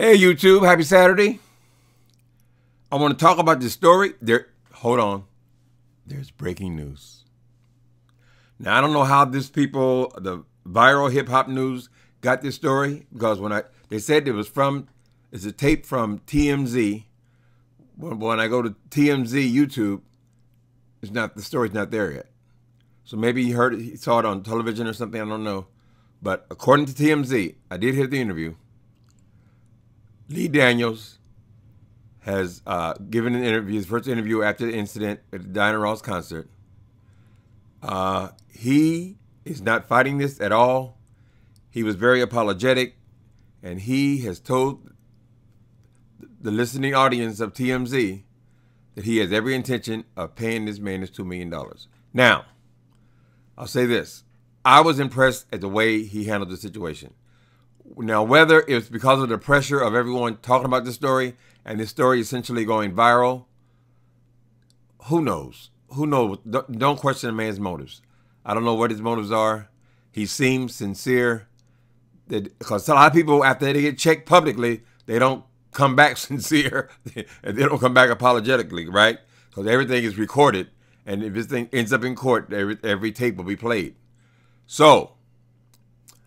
Hey YouTube, happy Saturday. I want to talk about this story. Hold on. There's breaking news. Now I don't know how the viral hip hop news got this story, because they said it's a tape from TMZ. When I go to TMZ YouTube, the story's not there yet. So maybe he saw it on television or something, I don't know. But according to TMZ, I did hear the interview. Lee Daniels has given an interview, his first interview after the incident at the Diana Ross concert. He is not fighting this at all. He was very apologetic, and he has told the listening audience of TMZ that he has every intention of paying this man his $2 million. Now, I'll say this. I was impressed at the way he handled the situation. Now, whether it's because of the pressure of everyone talking about this story and this story essentially going viral, who knows? Who knows? Don't question a man's motives. I don't know what his motives are. He seems sincere. Because a lot of people, after they get checked publicly, they don't come back sincere. And they don't come back apologetically, right? Because everything is recorded. And if this thing ends up in court, every tape will be played. So,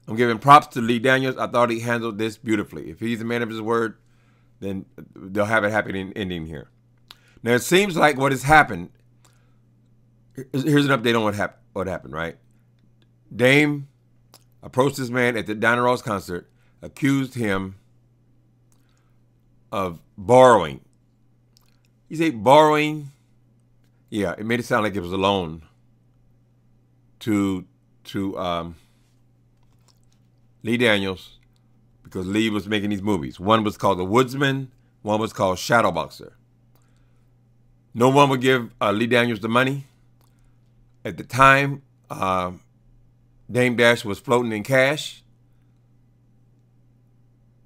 I'm giving props to Lee Daniels. I thought he handled this beautifully. If he's a man of his word, then they'll have a happy ending here. Now, it seems like what has happened, here's an update on what happened, right? Dame approached this man at the Diana Ross concert, accused him of borrowing. You say borrowing? Yeah, it made it sound like it was a loan to Lee Daniels, because Lee was making these movies. One was called The Woodsman, one was called Shadowboxer. No one would give Lee Daniels the money. At the time, Dame Dash was floating in cash,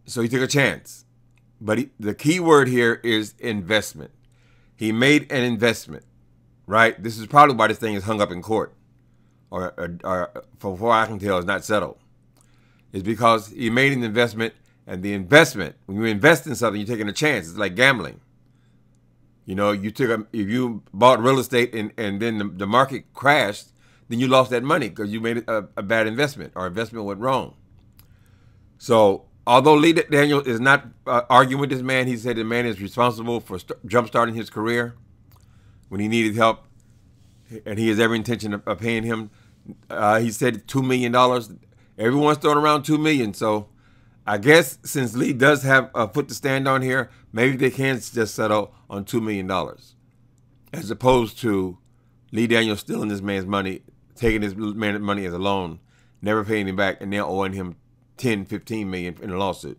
so he took a chance. But the key word here is investment. He made an investment, right? This is probably why this thing is hung up in court, or from what I can tell, is not settled. It's because he made an investment, and the investment, when you invest in something, you're taking a chance. It's like gambling. You know, if you bought real estate and then the market crashed, then you lost that money because you made a bad investment, or investment went wrong. So, although Lee Daniels is not arguing with this man, he said the man is responsible for jump-starting his career when he needed help, and he has every intention of paying him. He said $2 million. Everyone's throwing around $2 million. So I guess since Lee does have a foot to stand on here, maybe they can just settle on $2 million, as opposed to Lee Daniels stealing this man's money, taking this man's money as a loan, never paying him back, and now owing him $10, $15 million in a lawsuit.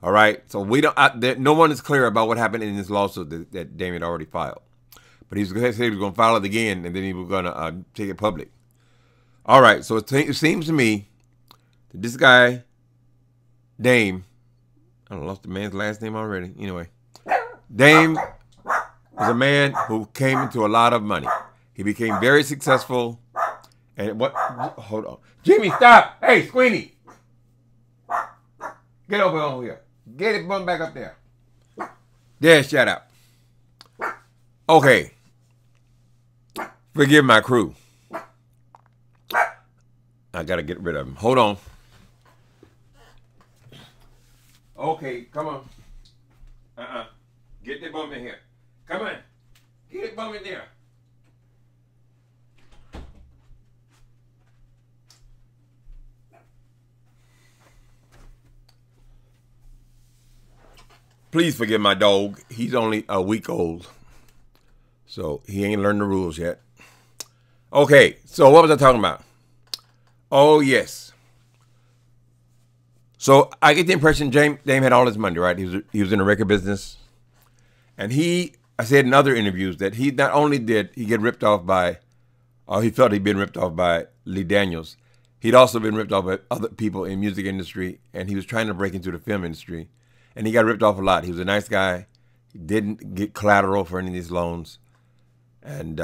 All right. So no one is clear about what happened in this lawsuit that Dame had already filed. But he said he was going to file it again, and then he was going to take it public. All right. So it seems to me that this guy, Dame, I lost the man's last name already. Anyway, Dame was a man who came into a lot of money. He became very successful. And hold on. Jimmy, stop. Hey, Squeenie. Get over here. Get it, bum back up there. There, shut up. Okay. Forgive my crew. I got to get rid of him. Hold on. Okay, come on. Get the bum in here. Come on. Get the bum in there. Please forgive my dog. He's only a week old, so he ain't learned the rules yet. Okay, so what was I talking about? Oh, yes. So I get the impression Dame had all his money, right? He was in the record business. And I said in other interviews that he not only did he get ripped off by, or he felt he'd been ripped off by Lee Daniels, he'd also been ripped off by other people in the music industry, and he was trying to break into the film industry. And he got ripped off a lot. He was a nice guy. He didn't get collateral for any of these loans. And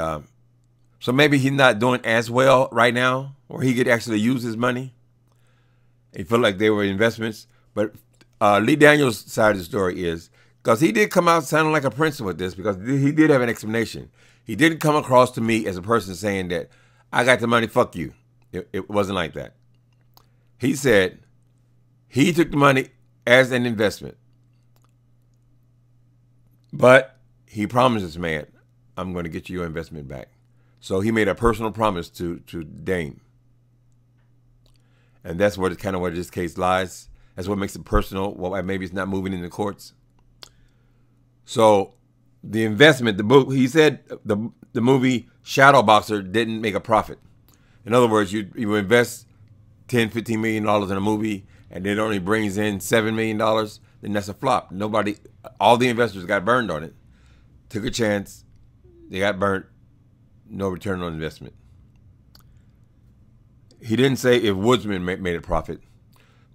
so maybe he's not doing as well right now, or he could actually use his money. He felt like they were investments. But Lee Daniels' side of the story is, because he did come out sounding like a prince with this, because he did have an explanation. He didn't come across to me as a person saying that, I got the money, fuck you. It wasn't like that. He said he took the money as an investment. But he promised this man, I'm going to get you your investment back. So he made a personal promise to Dame. And that's where kind of where this case lies. That's what makes it personal. Well, maybe it's not moving in the courts. So the investment, the book, he said the movie Shadow Boxer didn't make a profit. In other words, you invest $10, $15 million in a movie and it only brings in $7 million, then that's a flop. All the investors got burned on it. Took a chance, they got burnt, no return on investment. He didn't say if Woodsman made a profit,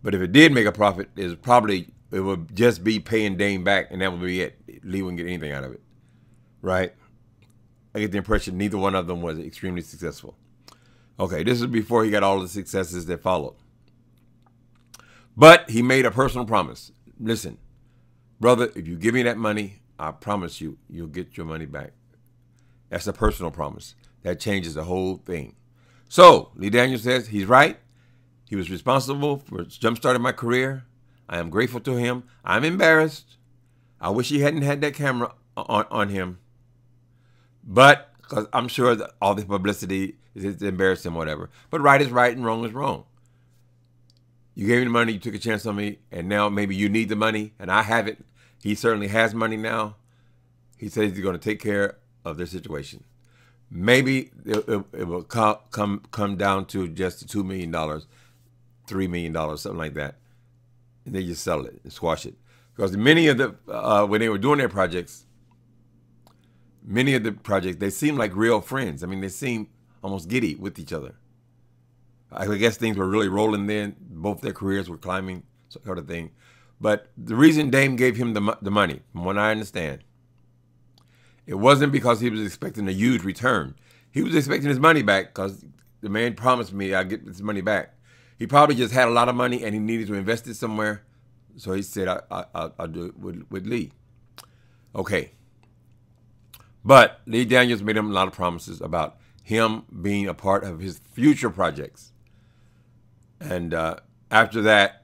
but if it did make a profit, it would just be paying Dame back, and that would be it. Lee wouldn't get anything out of it, right? I get the impression neither one of them was extremely successful. Okay, this is before he got all the successes that followed. But he made a personal promise. Listen, brother, if you give me that money, I promise you, you'll get your money back. That's a personal promise. That changes the whole thing. So, Lee Daniels says he's right. He was responsible for jump-starting my career. I am grateful to him. I'm embarrassed. I wish he hadn't had that camera on him. But, because I'm sure that all this publicity is embarrassing, whatever. But right is right and wrong is wrong. You gave me the money, you took a chance on me, and now maybe you need the money, and I have it. He certainly has money now. He says he's going to take care of their situation. Maybe it will come down to just $2 million, $3 million, something like that. And they just sell it and squash it. Because many of the, when they were doing their projects, they seemed like real friends. I mean, they seemed almost giddy with each other. I guess things were really rolling then. Both their careers were climbing, sort of thing. But the reason Dame gave him the money, from what I understand, it wasn't because he was expecting a huge return. He was expecting his money back because the man promised me I'd get this money back. He probably just had a lot of money and he needed to invest it somewhere. So he said, I'll do it with Lee. Okay. But Lee Daniels made him a lot of promises about him being a part of his future projects. And after that,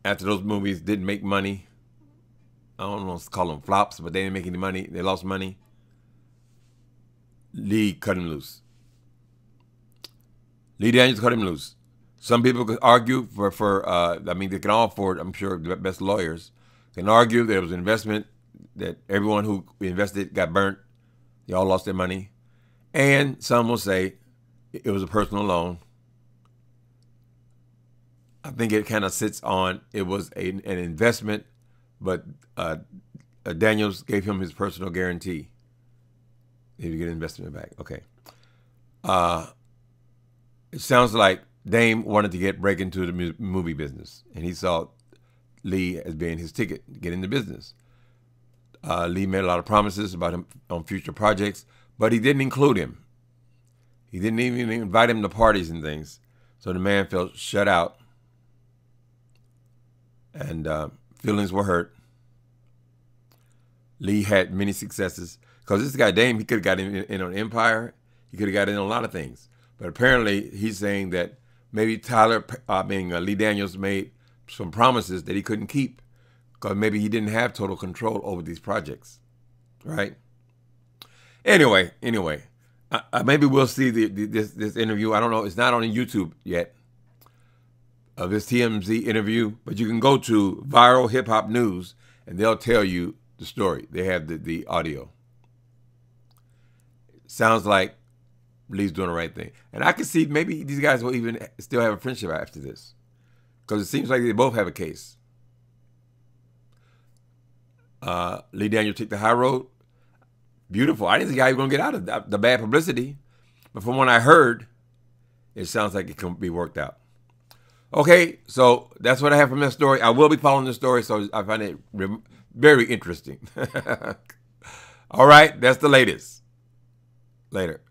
after those movies didn't make money, I don't know to call them flops, but they didn't make any money. They lost money. Lee cut him loose. Lee Daniels cut him loose. Some people could argue I mean, they can all afford, I'm sure, the best lawyers can argue there was an investment, that everyone who invested got burnt. They all lost their money. And some will say it was a personal loan. I think it kind of sits on, it was an investment, but Daniels gave him his personal guarantee. He would get investment back. Okay. It sounds like Dame wanted to break into the movie business, and he saw Lee as being his ticket to get into business. Lee made a lot of promises about him on future projects, but he didn't include him. He didn't even invite him to parties and things. So the man felt shut out, and feelings were hurt. Lee had many successes because this guy Dame, he could have got in on Empire. He could have got in on a lot of things. But apparently he's saying that maybe Lee Daniels made some promises that he couldn't keep because maybe he didn't have total control over these projects, right? Anyway, maybe we'll see this interview. I don't know. It's not on YouTube yet of this TMZ interview, but you can go to Viral Hip Hop News and they'll tell you the story. They have the audio. Sounds like Lee's doing the right thing. And I can see maybe these guys will even still have a friendship after this, because it seems like they both have a case. Lee Daniels took the high road. Beautiful. I didn't think I was going to get out of the bad publicity. But from what I heard, it sounds like it can be worked out. Okay, so that's what I have from this story. I will be following this story, so I find it very interesting. All right, that's the latest. Later.